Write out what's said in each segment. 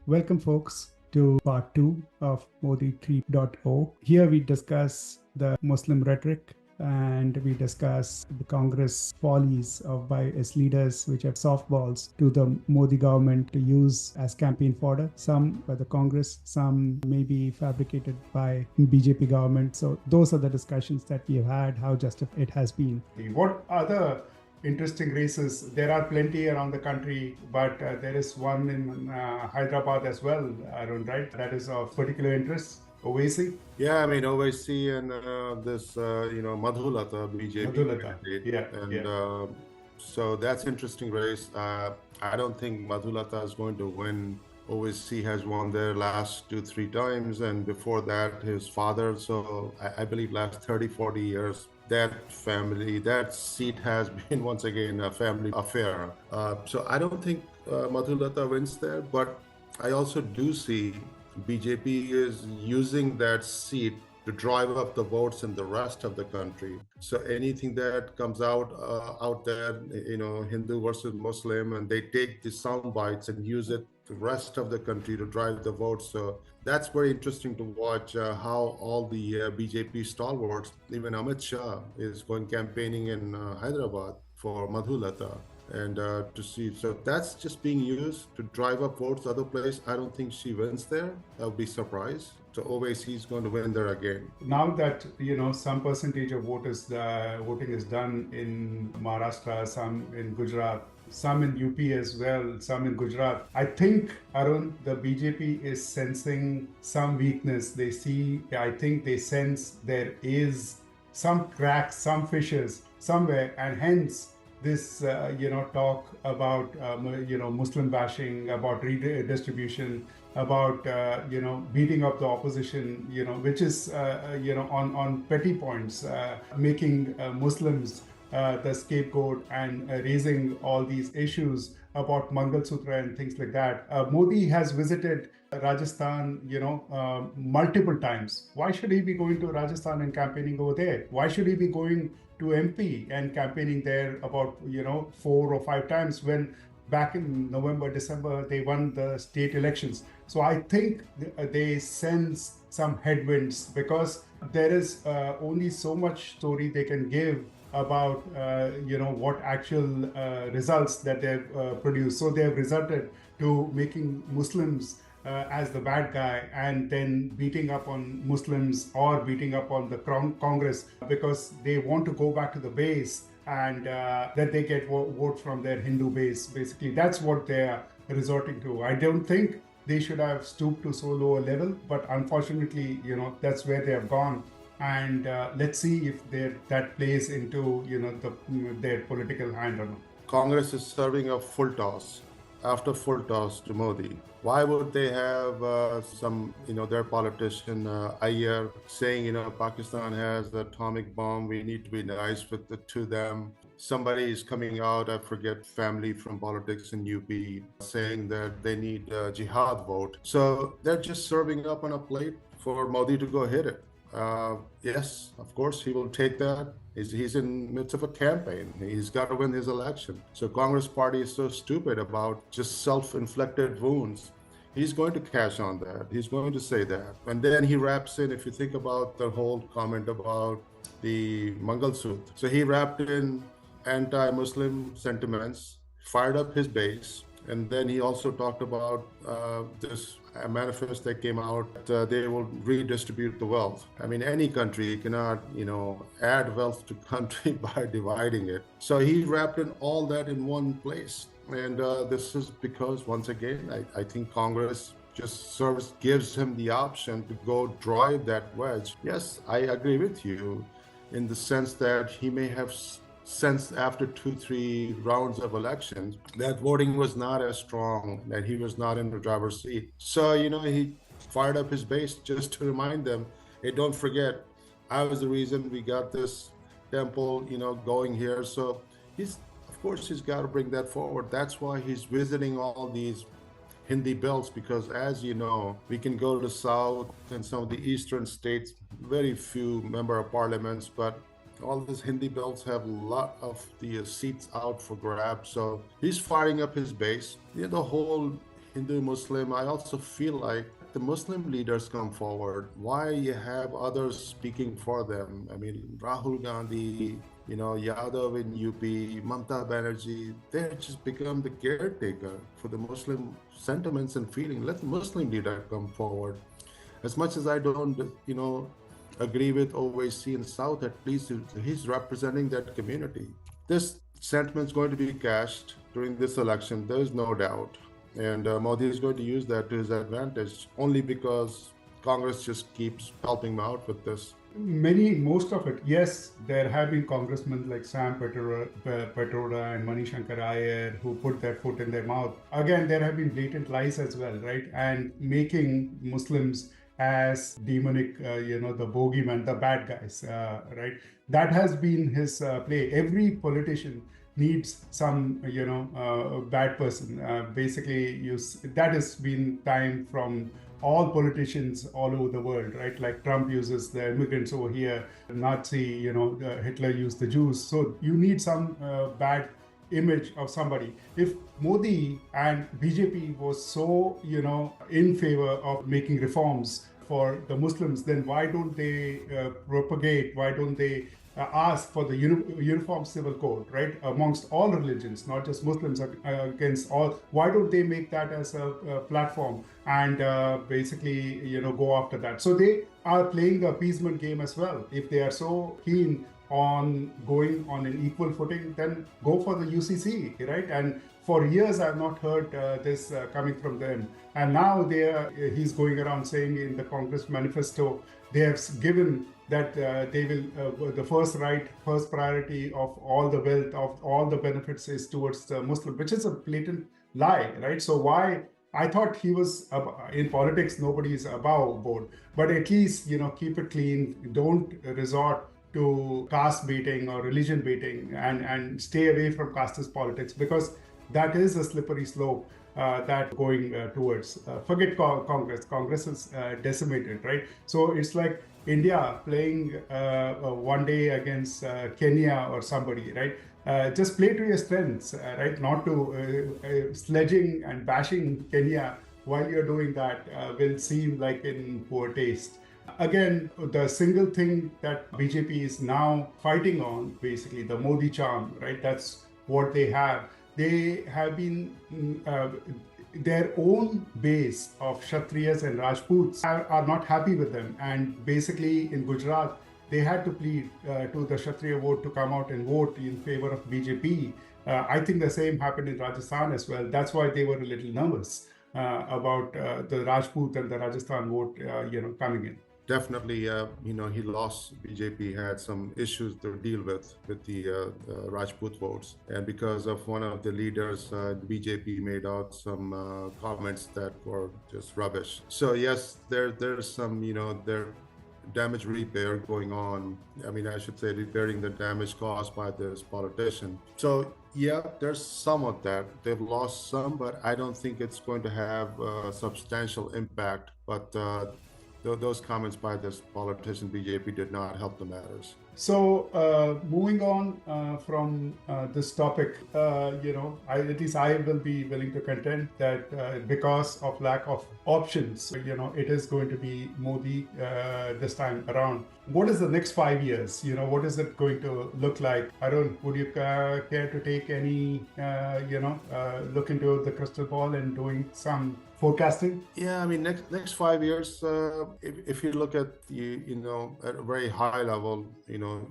Welcome, folks, to part 2 of Modi 3.0. Here we discuss the Muslim rhetoric and we discuss the Congress follies of by its leaders, which have softballs to the Modi government to use as campaign fodder. Some by the Congress, some maybe fabricated by BJP government. So those are the discussions that we have had, how justified it has been. What other interesting races? There are plenty around the country, but there is one in Hyderabad as well, Arun, right? That is of particular interest. Owaisi? Yeah, I mean, Owaisi and Madhulata, BJP Madhulata. candidate. So that's interesting race. I don't think Madhulata is going to win. Owaisi has won there last 2-3 times, and before that, his father. So I believe last 30-40 years, that family, that seat has been once again a family affair. So I don't think Madhulata wins there, but I also do see BJP is using that seat to drive up the votes in the rest of the country. So anything that comes out there, Hindu versus Muslim, and they take the sound bites and use it the rest of the country to drive the votes. So that's very interesting to watch how all the BJP stalwarts, even Amit Shah is going campaigning in Hyderabad for Madhulata. And to see, so that's just being used to drive up votes other place. I don't think she wins there. I would be surprised. So Owaisi is going to win there again. Now that some percentage of voting is done in Maharashtra, some in Gujarat, some in UP as well, some in Gujarat. I think, Arun, the BJP is sensing some weakness. I think they sense there is some cracks, some fissures somewhere, and hence this talk about Muslim bashing, about redistribution, about beating up the opposition, which is on petty points, making Muslims the scapegoat and raising all these issues about Mangal Sutra and things like that. Modi has visited Rajasthan, multiple times. Why should he be going to Rajasthan and campaigning over there? Why should he be going to MP and campaigning there about 4 or 5 times when back in November, December they won the state elections? So I think they sense some headwinds because there is only so much story they can give about what actual results that they've produced. So they have resorted to making Muslims as the bad guy and then beating up on Muslims or beating up on the Congress because they want to go back to the base and that they get vote from their Hindu base. Basically, that's what they're resorting to. I don't think they should have stooped to so low a level, but unfortunately, that's where they have gone. And let's see if that plays into their political hand or not. Congress is serving a full toss after full toss to Modi. Why would they have their politician Iyer saying Pakistan has the atomic bomb, we need to be nice to them? Somebody is coming out, I forget, family from politics in UP, saying that they need a jihad vote. So they're just serving up on a plate for Modi to go hit it. Yes, of course, he will take that. He's in midst of a campaign. He's got to win his election. So Congress party is so stupid about just self-inflicted wounds. He's going to cash on that. He's going to say that. And then he wraps in, if you think about the whole comment about the Mangal Sutra. So he wrapped in anti-Muslim sentiments, fired up his base, and then he also talked about this manifest that came out, they will redistribute the wealth. I mean, any country cannot, add wealth to country by dividing it. So he wrapped in all that in one place. And this is because, once again, I think Congress just gives him the option to go drive that wedge. Yes, I agree with you in the sense that he may have sensed after 2-3 rounds of elections that voting was not as strong, that he was not in the driver's seat. So, he fired up his base just to remind them, hey, don't forget, I was the reason we got this temple, going here. So he's got to bring that forward. That's why he's visiting all these Hindi belts, because as you know, we can go to the south and some of the eastern states, very few member of parliaments, but all these Hindi belts have a lot of the seats out for grabs. So he's firing up his base. The whole Hindu, Muslim, I also feel like the Muslim leaders come forward. Why you have others speaking for them? I mean, Rahul Gandhi, Yadav in UP, Mamta Banerjee, they've just become the caretaker for the Muslim sentiments and feeling. Let the Muslim leader come forward. As much as I don't, agree with OAC in South, at least he's representing that community. This sentiment is going to be cashed during this election, there is no doubt. And Modi is going to use that to his advantage only because Congress just keeps helping him out with this. Most of it, yes, there have been congressmen like Sam Petroda and Mani Shankar Iyer who put their foot in their mouth. Again, there have been blatant lies as well, right? And making Muslims as demonic, the bogeyman, the bad guys, right? That has been his play. Every politician needs some, bad person. Basically, that has been time from all politicians all over the world, right? Like Trump uses the immigrants over here, Nazi, Hitler used the Jews. So you need some bad image of somebody. If Modi and BJP was so, in favor of making reforms for the Muslims, then why don't they propagate? Why don't they ask for the uniform civil code, right, amongst all religions, not just Muslims, against all? Why don't they make that as a platform and basically, go after that? So they are playing the appeasement game as well. If they are so keen on going on an equal footing, then go for the UCC, right? And for years, I've not heard this coming from them. And now he's going around saying in the Congress manifesto, they have given that they will, the first priority of all the wealth, of all the benefits is towards the Muslim, which is a blatant lie, right? So why? I thought he was, in politics, nobody is above board, but at least, keep it clean. Don't resort to caste baiting or religion baiting, and stay away from casteist politics, because that is a slippery slope that going towards. Forget Congress. Congress is decimated, right? So it's like India playing one day against Kenya or somebody, right? Just play to your strengths, right? Not to sledging and bashing Kenya while you're doing that will seem like in poor taste. Again, the single thing that BJP is now fighting on, basically the Modi charm, right? That's what they have. They have been their own base of Kshatriyas and Rajputs are not happy with them. And basically in Gujarat, they had to plead to the Kshatriya vote to come out and vote in favor of BJP. I think the same happened in Rajasthan as well. That's why they were a little nervous about the Rajput and the Rajasthan vote, coming in. Definitely, he lost. BJP had some issues to deal with the Rajput votes, and because of one of the leaders, BJP made out some comments that were just rubbish. So yes, there's some there damage repair going on. I mean, I should say repairing the damage caused by this politician. So yeah, there's some of that. They've lost some, but I don't think it's going to have a substantial impact. But those comments by this politician, BJP, did not help the matters. So moving on from this topic, at least I will be willing to contend that because of lack of options, it is going to be Modi this time around. What is the next 5 years? What is it going to look like? Arun, would you care to take any, look into the crystal ball and doing some forecasting? Yeah, I mean, next 5 years, if you look at at a very high level,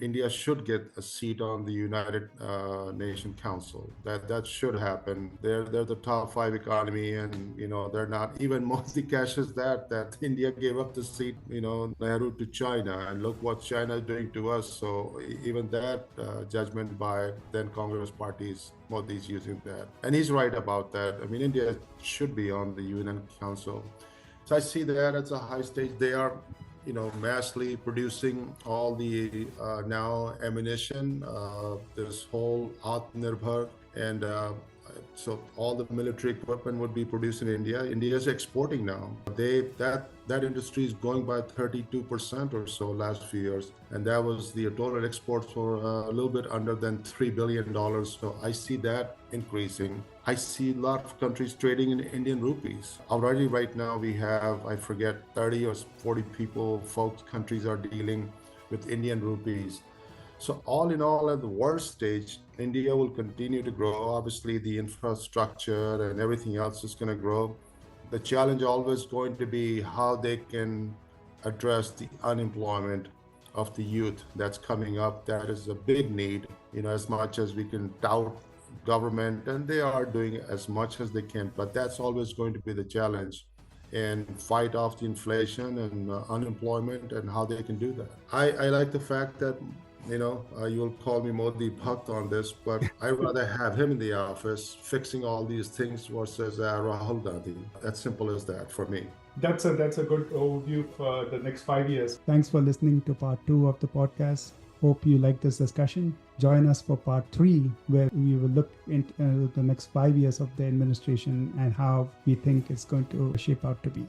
India should get a seat on the United Nations Council. That should happen. They're the top 5 economy, and they're not even Modi cashes that India gave up the seat, Nehru to China, and look what China is doing to us. So even that judgment by then Congress parties, Modi's using that, and he's right about that. I mean, India should be on the UN Council. So I see that as a high stage. They are, massively producing all the now ammunition, this whole Atmanirbhar, and so all the military equipment would be produced in India. India is exporting now. That industry is growing by 32% or so last few years, and that was the total exports for a little bit under than $3 billion. So I see that increasing. I see a lot of countries trading in Indian rupees. Already right now we have, I forget, 30 or 40 folks, countries are dealing with Indian rupees. So all in all, at the world stage, India will continue to grow. Obviously, the infrastructure and everything else is going to grow. The challenge always going to be how they can address the unemployment of the youth that's coming up. That is a big need, as much as we can tout government, and they are doing as much as they can, but that's always going to be the challenge, and fight off the inflation and unemployment, and how they can do that. I like the fact that you'll call me Modi Bhakt on this, but I'd rather have him in the office fixing all these things versus Rahul Gandhi. As simple as that for me. That's a good overview for the next 5 years. Thanks for listening to part 2 of the podcast. Hope you like this discussion. Join us for part 3, where we will look into the next 5 years of the administration and how we think it's going to shape out to be.